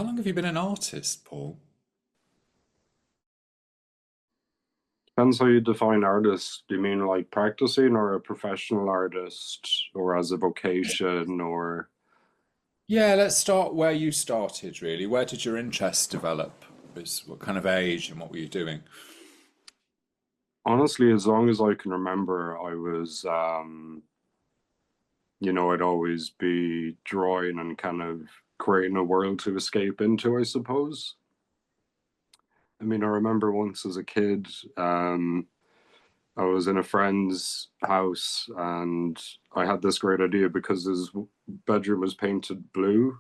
long have you been an artist, Paul? Depends how you define artist. Do you mean like practicing or a professional artist or as a vocation or Yeah, let's start where you started, really. Where did your interest develop? What kind of age and what were you doing? honestly, as long as I can remember, I'd always be drawing and kind of creating a world to escape into, I suppose. I mean, I remember once as a kid, I was in a friend's house and I had this great idea because his bedroom was painted blue,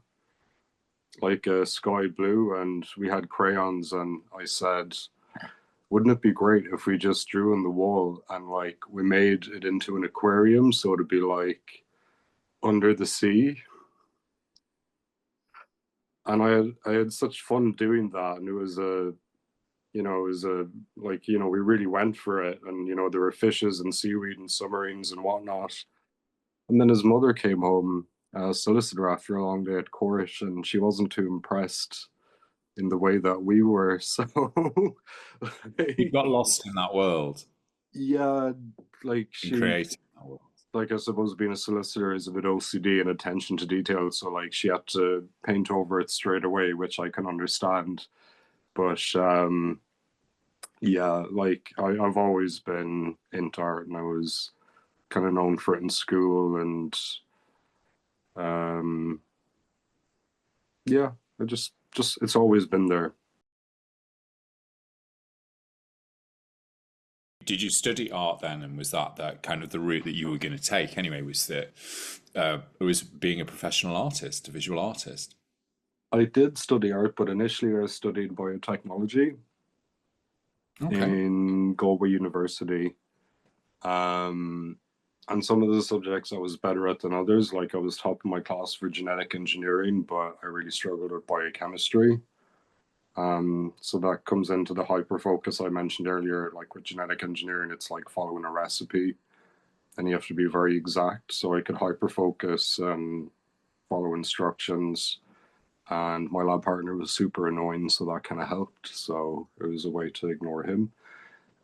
like a sky blue, and we had crayons. And I said, wouldn't it be great if we just drew on the wall and like we made it into an aquarium so it'd be like under the sea? And I had such fun doing that, and it was a like we really went for it, and there were fishes and seaweed and submarines and whatnot. And then his mother came home, solicitor, after a long day at court, and she wasn't too impressed in the way that we were. So, You got lost in that world yeah, like in she, creating that world. like I suppose being a solicitor is a bit OCD and attention to detail. So, like, she had to paint over it straight away, which I can understand. But yeah, like I've always been into art, and I was kind of known for it in school, and um, yeah, I just it's always been there. Did you study art then, and was that kind of the route that you were going to take anyway? Was that it was being a professional artist, a visual artist? I did study art, but initially I studied biotechnology Okay. in Galway University. Um, and some of the subjects I was better at than others. Like I was top of my class for genetic engineering, but I really struggled with biochemistry. So that comes into the hyper focus I mentioned earlier. Like with genetic engineering, it's like following a recipe, and you have to be very exact. So I could hyper focus and follow instructions. And my lab partner was super annoying, so that kind of helped. So it was a way to ignore him.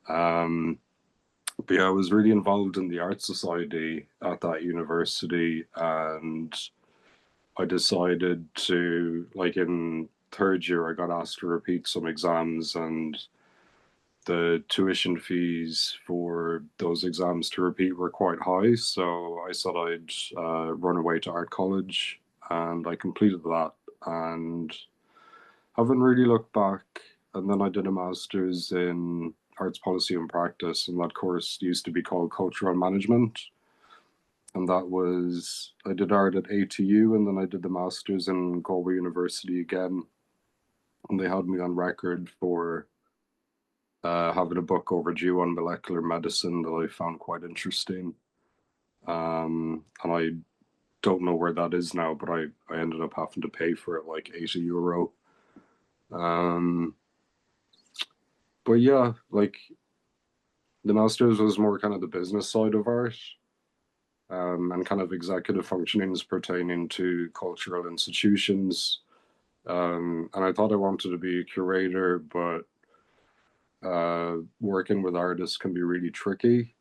Um, but yeah, I was really involved in the art society at that university, and I decided to, like, in third year, I got asked to repeat some exams, and the tuition fees for those exams to repeat were quite high. So I said I'd run away to art college, and I completed that and haven't really looked back. And then I did a master's in arts policy and practice, and that course used to be called cultural management. And that was, I did art at ATU, and then I did the master's in Galway University again. And they had me on record for having a book overdue on molecular medicine that I found quite interesting. And I don't know where that is now, but I ended up having to pay for it like €80. Um, but yeah, like the master's was more kind of the business side of art, and kind of executive functionings pertaining to cultural institutions. And I thought I wanted to be a curator, but working with artists can be really tricky.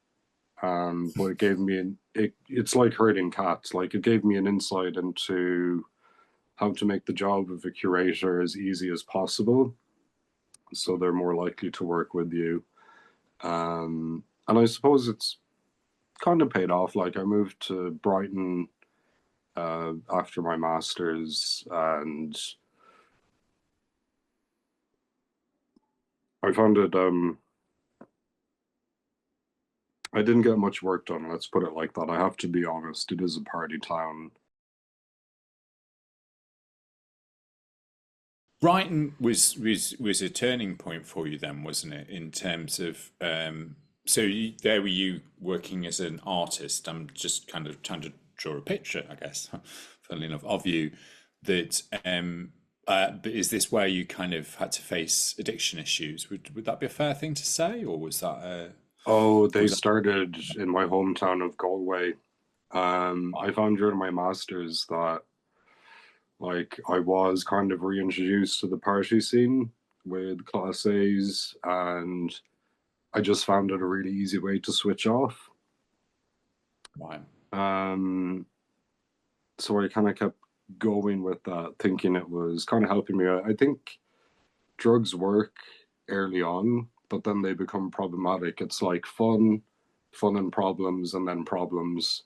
But it gave me it's like herding cats. Like it gave me an insight into how to make the job of a curator as easy as possible, so they're more likely to work with you. And I suppose it's kind of paid off. Like I moved to Brighton after my masters, and I found it. I didn't get much work done. Let's put it like that. I have to be honest. It is a party town. Brighton was a turning point for you then, wasn't it? In terms of there were you working as an artist. I'm just kind of trying to draw a picture, I guess, funnily enough, of you. That but is this where you kind of had to face addiction issues? Would that be a fair thing to say, or was that Oh, they was that started in my hometown of Galway. I found during my masters that Like I was kind of reintroduced to the party scene with Class A's, and I just found it a really easy way to switch off. Right. So I kind of kept going with that, thinking it was kind of helping me. I think drugs work early on, but then they become problematic. It's like fun and problems, and then problems.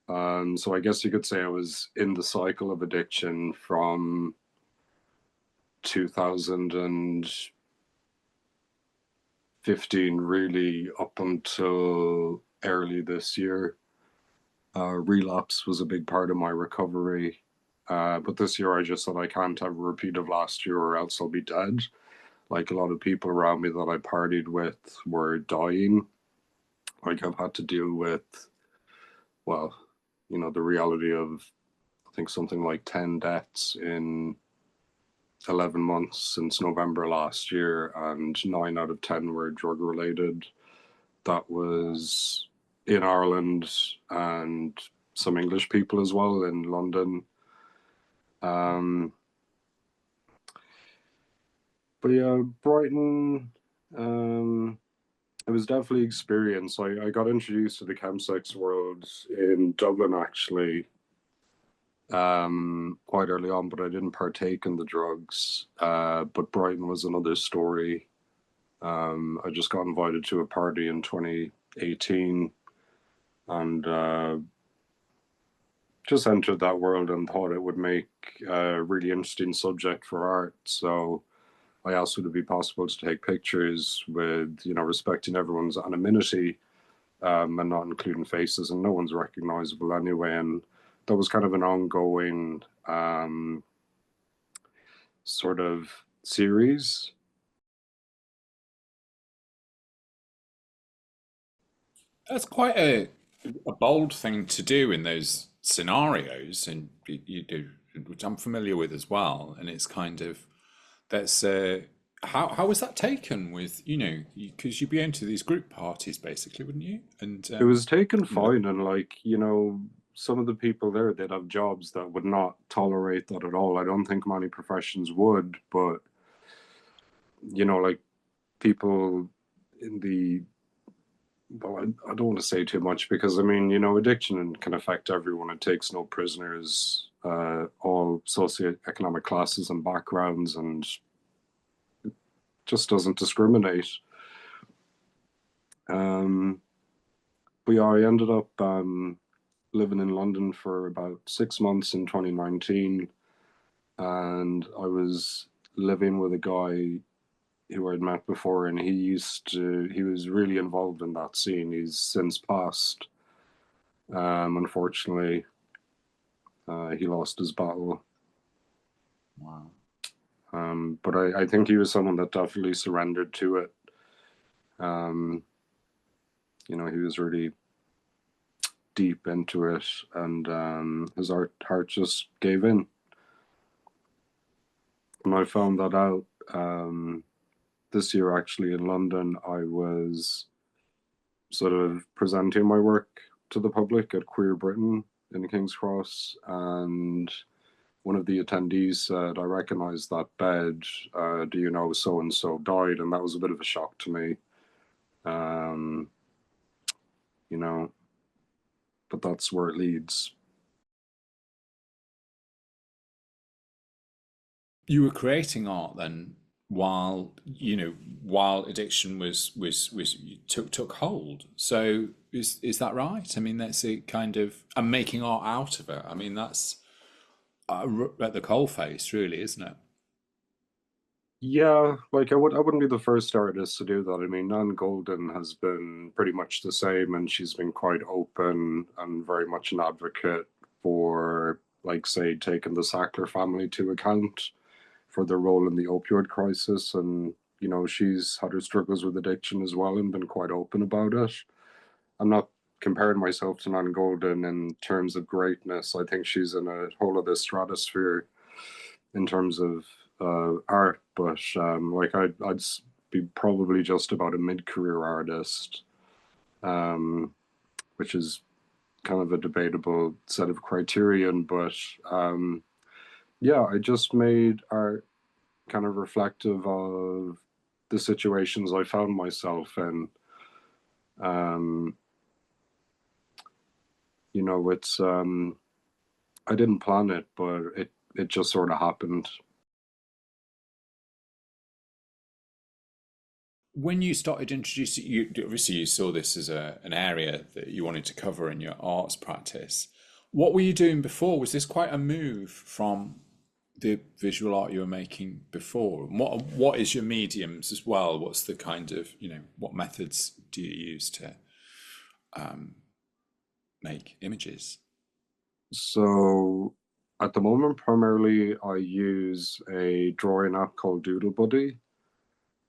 So I guess you could say I was in the cycle of addiction from 2015 really up until early this year. Relapse was a big part of my recovery. But this year I just said I can't have a repeat of last year or else I'll be dead. Like a lot of people around me that I partied with were dying. Like I've had to deal with, well, the reality of, I think something like 10 deaths in 11 months since November last year, and 9 out of 10 were drug related. That was in Ireland and some English people as well in London. But yeah, Brighton, it was definitely experience. I got introduced to the chemsex world in Dublin actually, quite early on, but I didn't partake in the drugs. But Brighton was another story. I just got invited to a party in 2018 and just entered that world and thought it would make a really interesting subject for art. So I asked would it be possible to take pictures with, respecting everyone's anonymity, and not including faces, and no one's recognizable anyway. And that was kind of an ongoing sort of series. That's quite a bold thing to do in those scenarios, and you do, which I'm familiar with as well. And it's kind of that's how was that taken with because you'd be into these group parties basically, wouldn't you? And It was taken you know, fine, and like, some of the people there, they'd have jobs that would not tolerate that at all. I don't think many professions would, but like people in the, well, I don't want to say too much because I mean, addiction can affect everyone. It takes no prisoners, all socioeconomic classes and backgrounds, and just doesn't discriminate. Um, but yeah, I ended up living in London for about 6 months in 2019, and I was living with a guy who I'd met before, and he was really involved in that scene. He's since passed. Unfortunately, he lost his battle. wow. But I think he was someone that definitely surrendered to it. Um, he was really deep into it, and his heart just gave in. And I found that out this year, actually, in London. I was sort of presenting my work to the public at Queer Britain in King's Cross, and one of the attendees said, "I recognize that bed. Do you know so and so died?" And that was a bit of a shock to me. Um, you know, but that's where it leads. You were creating art then while while addiction was took hold. So is that right? I mean, that's a kind of and making art out of it. I mean, that's at the coalface, really, isn't it? Yeah, like I wouldn't be the first artist to do that. I mean, Nan Golden has been pretty much the same, and she's been quite open and very much an advocate for, like, say, taking the Sackler family to account for their role in the opioid crisis. And, she's had her struggles with addiction as well and been quite open about it. I'm not comparing myself to Nan Golden in terms of greatness. I think she's in a whole other stratosphere in terms of art, but like I'd be probably just about a mid-career artist, which is kind of a debatable set of criterion. But Yeah, I just made art kind of reflective of the situations I found myself in. Um, you know, it's I didn't plan it, but it just sort of happened. When you started introducing, you obviously you saw this as an area that you wanted to cover in your arts practice. What were you doing before? Was this quite a move from the visual art you were making before? What is your mediums as well? What's the kind of, what methods do you use to make images? So at the moment, primarily I use a drawing app called Doodle Buddy.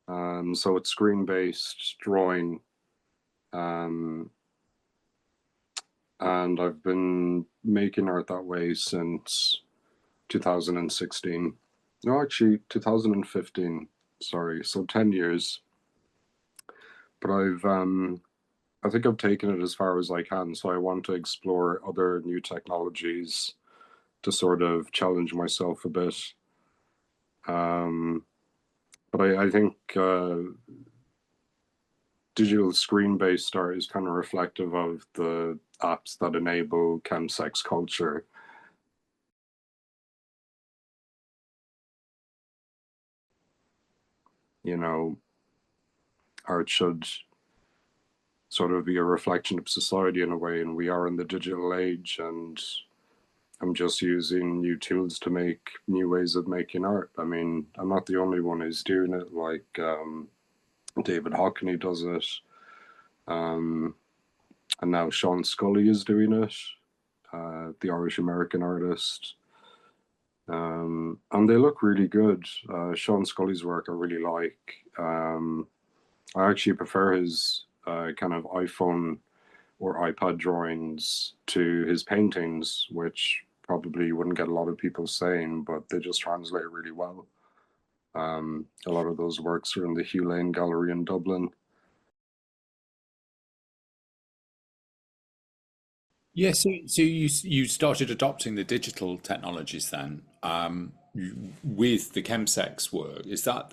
So it's screen-based drawing. Um, and I've been making art that way since 2016. No, actually 2015. Sorry, so 10 years. But I think I've taken it as far as I can. So I want to explore other new technologies to sort of challenge myself a bit. But I think digital screen-based art is kind of reflective of the apps that enable chemsex culture. You know, art should sort of be a reflection of society in a way, and we are in the digital age, and I'm just using new tools to make new ways of making art. I mean, I'm not the only one who's doing it, like David Hockney does it, and now Sean Scully is doing it, the Irish American artist. And they look really good. Sean Scully's work I really like. I actually prefer his kind of iPhone or iPad drawings to his paintings, which probably wouldn't get a lot of people saying, but they just translate really well. A lot of those works are in the Hugh Lane Gallery in Dublin. Yeah, so you started adopting the digital technologies then, with the chemsex work. Is that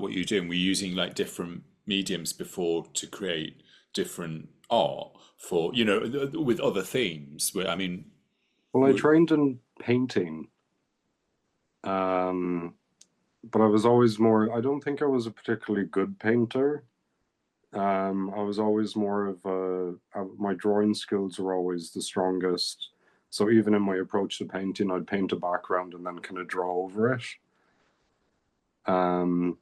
what you're doing? We're using like different mediums before to create different art for, with other themes. I mean, Well, I trained in painting, um, but I was always more, I don't think I was a particularly good painter. I was always more of my drawing skills were always the strongest. So even in my approach to painting, I'd paint a background and then kind of draw over it. Um,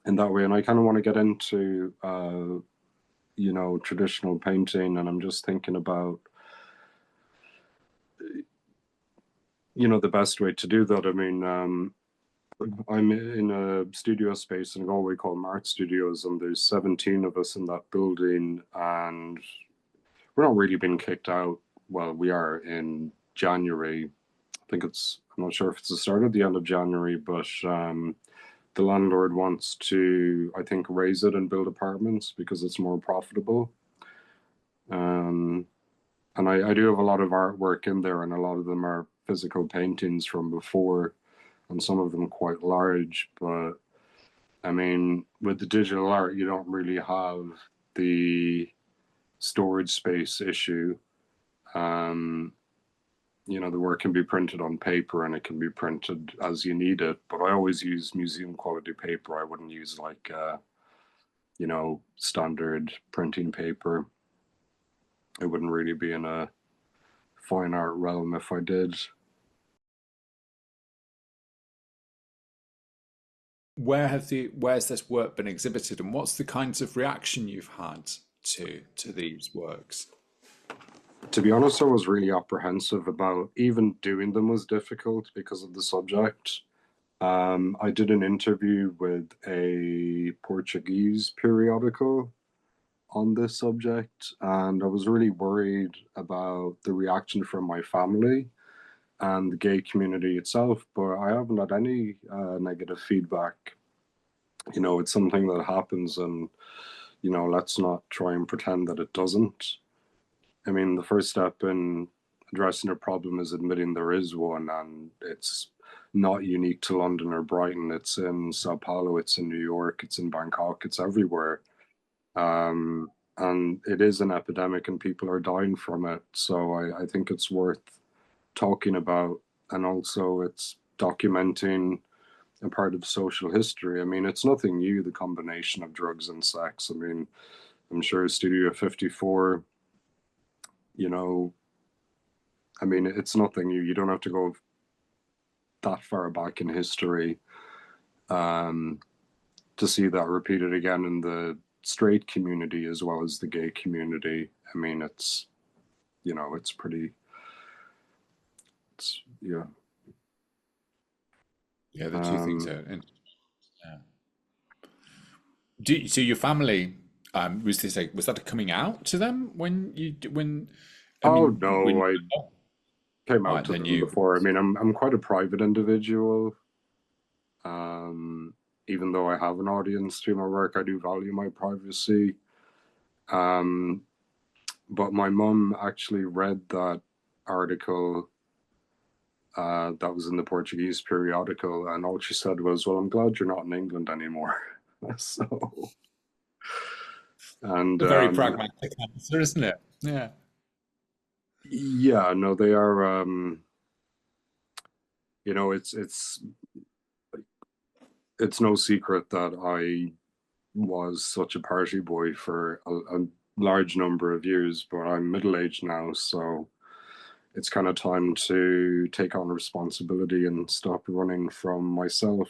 in that way, and I kind of want to get into, traditional painting, and I'm just thinking about, the best way to do that. I mean, I'm in a studio space in Galway called Mart Studios, and there's 17 of us in that building, and we're not really being kicked out. Well, we are in January. I'm not sure if it's the start or the end of January, but the landlord wants to, I think, raise it and build apartments because it's more profitable. And I do have a lot of artwork in there, and a lot of them are physical paintings from before, and some of them quite large. But I mean, with the digital art, you don't really have the storage space issue. The work can be printed on paper and it can be printed as you need it. But I always use museum quality paper. I wouldn't use like, standard printing paper. It wouldn't really be in a fine art realm if I did. where's this work been exhibited, and what's the kinds of reaction you've had to these works? To be honest, I was really apprehensive about even doing them was difficult because of the subject. I did an interview with a Portuguese periodical on this subject, and I was really worried about the reaction from my family and the gay community itself, but I haven't had any negative feedback. It's something that happens, and, let's not try and pretend that it doesn't. I mean, the first step in addressing a problem is admitting there is one, and it's not unique to London or Brighton. It's in Sao Paulo, it's in New York, it's in Bangkok, it's everywhere. And it is an epidemic and people are dying from it. So I think it's worth talking about, and also it's documenting a part of social history. I mean, it's nothing new, the combination of drugs and sex. I mean, I'm sure Studio 54, you know, I mean, it's nothing new. You don't have to go that far back in history to see that repeated again in the straight community as well as the gay community. I mean, it's, you know, it's pretty, it's, yeah. Yeah, the two things are. Yeah. So your family, was this was that a coming out to them when I Oh mean no, when I came out right to then them you before. I mean, I'm quite a private individual. Um, Even though I have an audience to my work, I do value my privacy. Um, but my mum actually read that article that was in the Portuguese periodical, and all she said was, "Well, I'm glad you're not in England anymore." So, and a very pragmatic answer, isn't it? Yeah. yeah, no, they are. You know, it's no secret that I was such a party boy for a large number of years, but I'm middle aged now, so it's kind of time to take on responsibility and stop running from myself.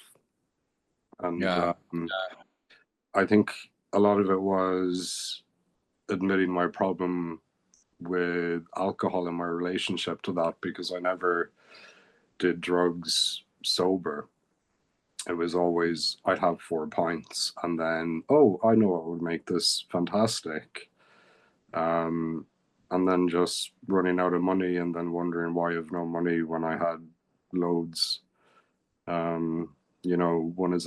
And Yeah. I think a lot of it was admitting my problem with alcohol in my relationship to that, because I never did drugs sober. It was always, I'd have 4 pints and then, oh, I know what would make this fantastic. Um, and then just running out of money and then wondering why I have no money when I had loads. Um, you know, one is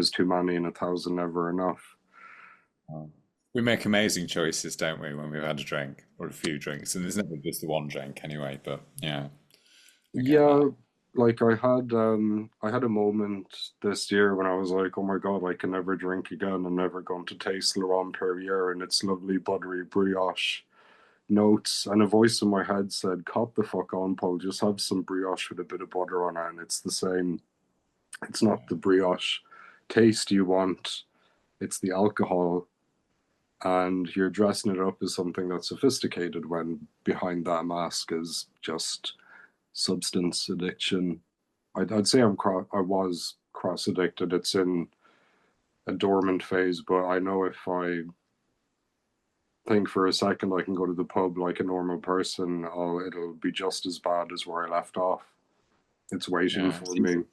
too many and 1,000 never enough. We make amazing choices, don't we, when we've had a drink or a few drinks, and there's never just the one drink anyway. But yeah, I get Yeah, that. like I had a moment this year when I was like, oh my God, I can never drink again. I'm never going to taste Laurent Perrier and its lovely buttery brioche notes. And a voice in my head said, cop the fuck on, Paul, just have some brioche with a bit of butter on it, and it's the same. It's not the brioche taste you want, it's the alcohol. And you're dressing it up as something that's sophisticated when behind that mask is just substance addiction. I'd say I was cross addicted. It's in a dormant phase, but I know if I think for a second I can go to the pub like a normal person, oh, it'll be just as bad as where I left off. It's waiting Yeah, for me.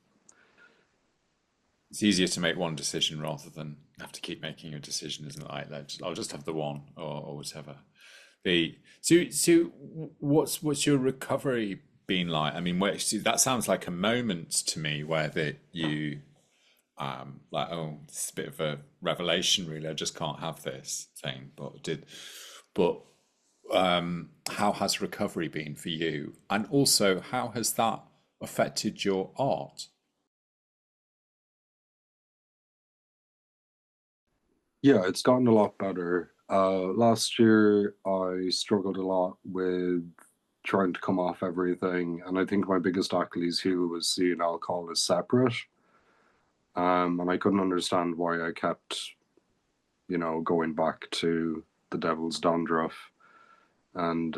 it's easier to make one decision rather than have to keep making a decision, isn't it? Like, I'll just have the one or whatever. So what's your recovery been like? I mean, that sounds like a moment to me where that you like, oh, this is a bit of a revelation, really. I just can't have this thing. But how has recovery been for you? And also, how has that affected your art? Yeah, it's gotten a lot better. Last year, I struggled a lot with trying to come off everything, and I think my biggest Achilles heel was seeing alcohol as separate. And I couldn't understand why I kept, you know, going back to the Devil's Dandruff. And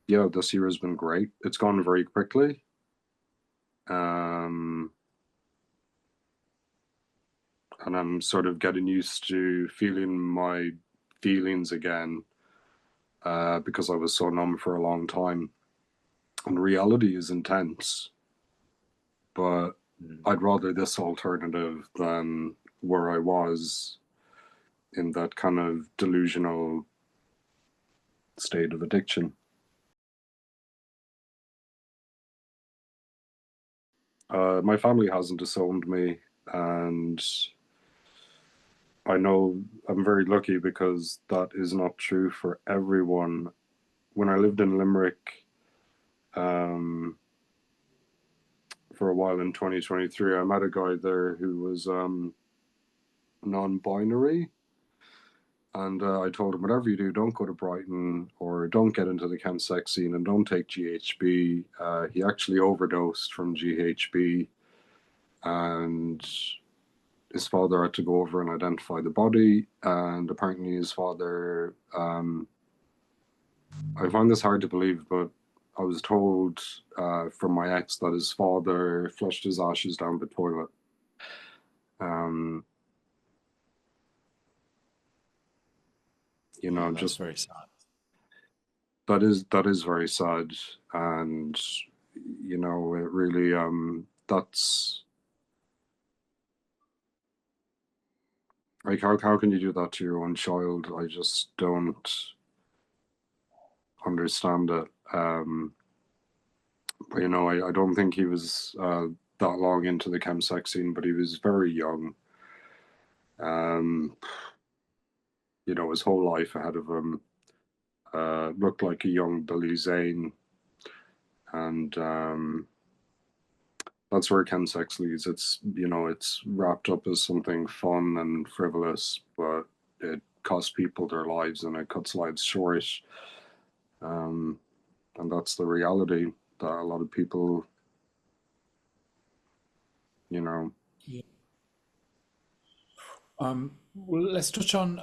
yeah, this year has been great. It's gone very quickly. Um, and I'm sort of getting used to feeling my feelings again because I was so numb for a long time. And reality is intense, but I'd rather this alternative than where I was in that kind of delusional state of addiction. My family hasn't disowned me, and I know I'm very lucky because that is not true for everyone. When I lived in Limerick for a while in 2023, I met a guy there who was non-binary. And I told him, whatever you do, don't go to Brighton or don't get into the chemsex scene and don't take GHB. He actually overdosed from GHB, and his father had to go over and identify the body. And apparently his father, I find this hard to believe, but I was told from my ex that his father flushed his ashes down the toilet. You know, Yeah, that's just very sad. that is very sad, and you know, it really that's like how can you do that to your own child? I just don't understand it. But you know, I don't think he was that long into the chemsex scene, but he was very young. Um, you know, his whole life ahead of him. Looked like a young Billy Zane, and that's where chemsex leads. It's, you know, it's wrapped up as something fun and frivolous, but it costs people their lives and it cuts lives short. And that's the reality that a lot of people, you know. Yeah. Well, let's touch on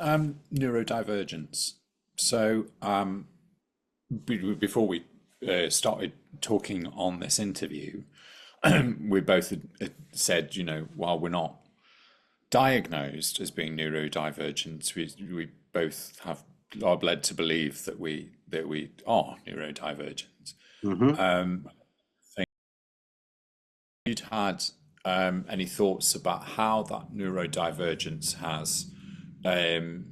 neurodivergence. So, before we started talking on this interview, we both had said, you know, while we're not diagnosed as being neurodivergent, we both are led to believe that we are neurodivergent. Mm-hmm. You'd had any thoughts about how that neurodivergence has um,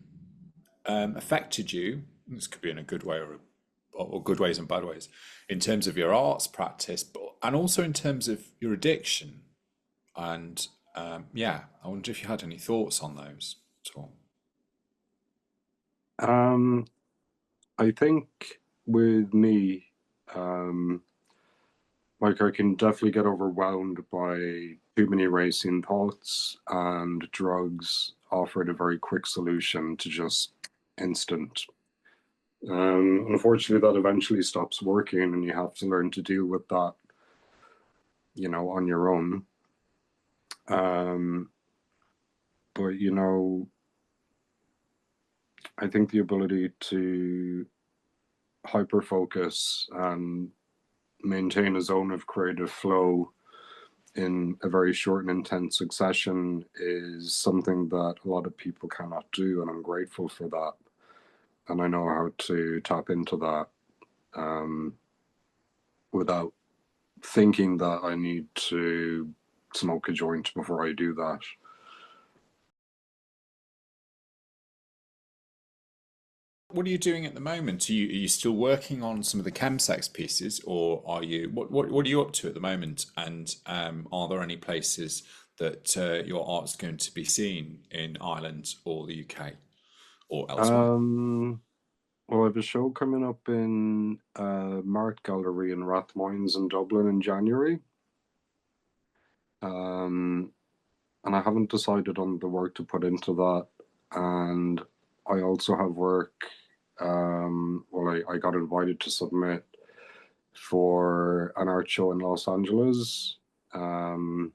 affected you? This could be in a good way or good ways and bad ways in terms of your arts practice, but and also in terms of your addiction. And yeah, I wonder if you had any thoughts on those at all. um I think with me, um like I can definitely get overwhelmed by too many racing thoughts, and drugs offered a very quick solution to just instant. Unfortunately, that eventually stops working, and you have to learn to deal with that, you know, on your own. Um, but you know, I think the ability to hyper focus and maintain a zone of creative flow in a very short and intense succession is something that a lot of people cannot do, and I'm grateful for that. And I know how to tap into that without thinking that I need to smoke a joint before I do that. What are you doing at the moment? Are you still working on some of the chemsex pieces, or are you what are you up to at the moment? And are there any places that your art's going to be seen in Ireland or the UK or elsewhere? Um, well, I have a show coming up in Mart Gallery in Rathmines in Dublin in January. Um, and I haven't decided on the work to put into that. And I also have work. Well, I got invited to submit for an art show in Los Angeles, in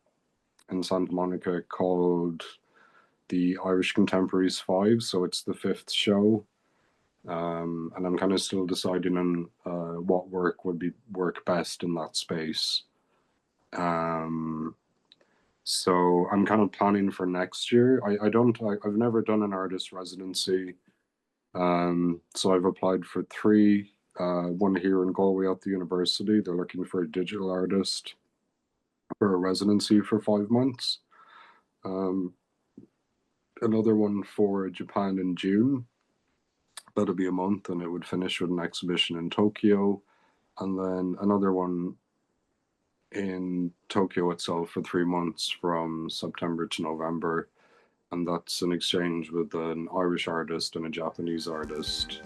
Santa Monica, called the Irish Contemporaries Five. So it's the fifth show. And I'm kind of still deciding on what work would be work best in that space. Um, so I'm kind of planning for next year. I've never done an artist residency. So I've applied for three, one here in Galway at the university. They're looking for a digital artist for a residency for 5 months. Um, Another one for Japan in June. That'll be a month, and it would finish with an exhibition in Tokyo. And then another one in Tokyo itself for 3 months from September to November. and that's an exchange with an Irish artist and a Japanese artist.